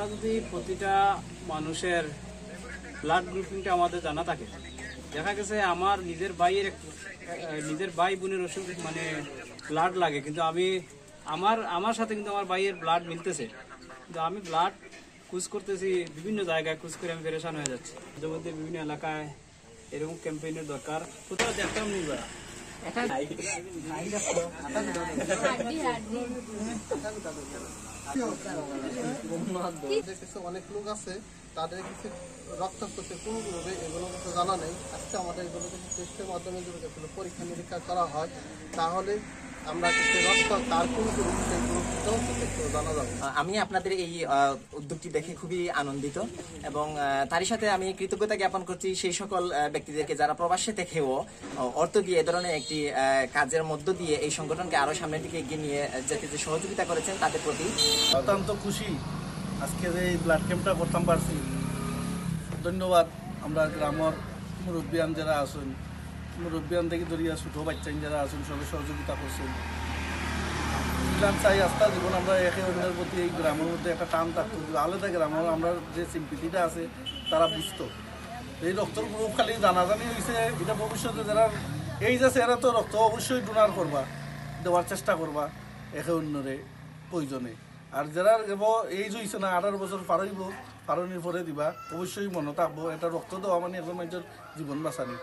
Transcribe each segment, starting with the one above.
আমরা যদি প্রতিটা মানুষের ব্লাড গ্রুপিংটা আমাদের জানা থাকে, দেখা গেছে আমার নিজের ভাই বোনের ওষুধ মানে ব্লাড লাগে, কিন্তু আমার সাথে কিন্তু আমার ভাইয়ের ব্লাড মিলতেছে, কিন্তু আমি ব্লাড খুঁজ করতেছি বিভিন্ন জায়গায়, খুঁজ করে আমি পেরেশান হয়ে যাচ্ছি। মধ্যে বিভিন্ন এলাকায় এরকম ক্যাম্পেইনের দরকার। কোথাও দেখতাম নি বা অনেক লোক আছে তাদের কিছু রক্তাক্ত কোন গ্রুপে এগুলো কিছু জানা নেই। আজকে আমাদের এগুলো কিছু টেস্টের মাধ্যমে যদি পরীক্ষা নিরীক্ষা করা হয় তাহলে আমরা কিছু রক্ত তার কোন গ্রুপ সেই গ্রুপটাও জানা যাবে। আমি আপনাদের এই উদ্যোগটি দেখে খুবই আনন্দিত এবং তারই সাথে আমি কৃতজ্ঞতা জ্ঞাপন করছি সেই সকল ব্যক্তিদেরকে যারা প্রবাসে থেকেও অর্থ দিয়ে এ ধরনের একটি কাজের মধ্য দিয়ে এই সংগঠনকে আরো সামনের দিকে এগিয়ে নিয়ে যেতে যে সহযোগিতা করেছেন তাদের প্রতি অত্যন্ত খুশি। আজকে এই ব্লাড ক্যাম্পটা করতাম পারছি, ধন্যবাদ। আমরা গ্রামের মুরব্বিয়ান যারা আছেন, মুরব্বিয়ান থেকে ধরিয়া ছোট বাচ্চান যারা আছেন সবাই সহযোগিতা করছেন। চাই আস্থা জীবন আমরা একে অন্যের প্রতি এই গ্রামের মধ্যে একটা টান থাকতো, আলাদা গ্রামের আমরা যে সিম্পিটিটা আছে তারা বুঝতো। এই রক্তর গ্রুপ খালি জানাজানি হয়েছে, এটা ভবিষ্যতে যারা এই যাচ্ছে এরা তো রক্ত অবশ্যই ডোনার করবা, দেওয়ার চেষ্টা করবা একে অন্যরে প্রয়োজনে। আর যারা এই হয়েছে না 18 বছর পারইব, পারনির পরে দিবা, অবশ্যই মনে থাকবো এটা রক্ত দেওয়া মানে এখন মানুষের জীবন বাঁচানি।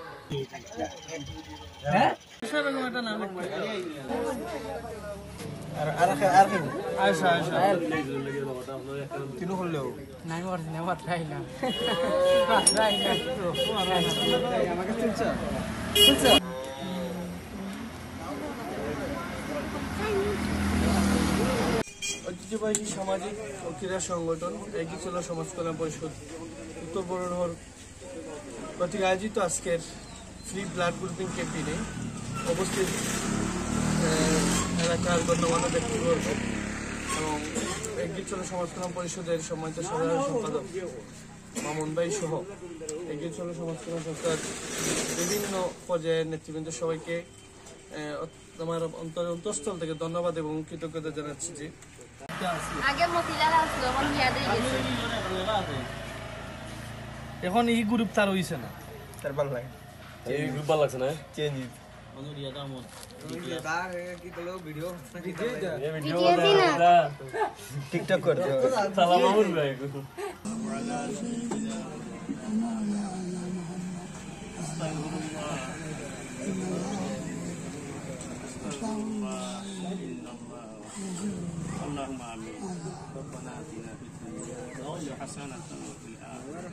ঐতিহ্যবাহী সামাজিক ও ক্রীড়া সংগঠন এগিয়ে চলা সমাজ কল্যাণ পরিষদ উত্তর বড়হর কর্তৃক আয়োজিত আজকের ফ্রি ব্লাড গ্রুপিং ক্যাম্পেইনে উপস্থিত এলাকার গণ্যমান্য ব্যক্তিবর্গ এবং এগিয়ে চলা সমাজ কল্যাণ পরিষদের সম্মানিত সাধারণ সম্পাদক মামুন ভাই সহ এগিয়ে চলা সমাজ কল্যাণ সংস্থার বিভিন্ন পর্যায়ের নেতৃবৃন্দ সবাইকে আমার অন্তঃস্থল থেকে ধন্যবাদ এবং কৃতজ্ঞতা জানাচ্ছি। যে এখন এই গ্রুপ তার হইছে না, তার ভালো লাগে, এই গ্রুপ ভালো লাগছে না, চেঞ্জ টিকটক করতে সালাম মামুন ভাই। اللهم آمين. ربنا آتنا في الدنيا حسنة وفي الآخرة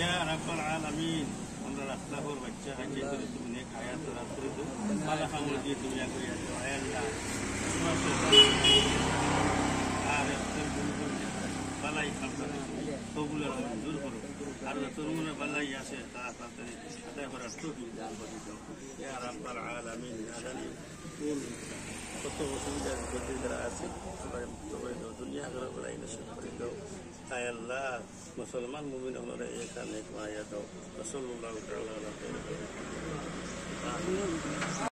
Ya Rabbal Alamin, আমরা রাস্তাঘর বাচ্চা আছে তোর তুমি খায়াত রাত্রি তো মালা খামুল দিয়ে তুমি আগে আয় আল্লাহ আর বালাই খামসা সবগুলো মঞ্জুর করো, আর তোর মনে বালাই আছে তাড়াতাড়ি আদায় করার তৌফিক দান করে দাও ইয়া রাব্বাল আলামিন। জানি কোন কত অসুবিধার মধ্যে যারা আছে সবাই মুক্ত করে দাও, দুনিয়া আখেরাত বালাই নসিব করে দাও আয় আল্লাহ। মুসলমান মুমিন আমরা এখানে মায়া দাও। সাল্লাল্লাহু তাআলা আলাইহি ওয়া সাল্লাম।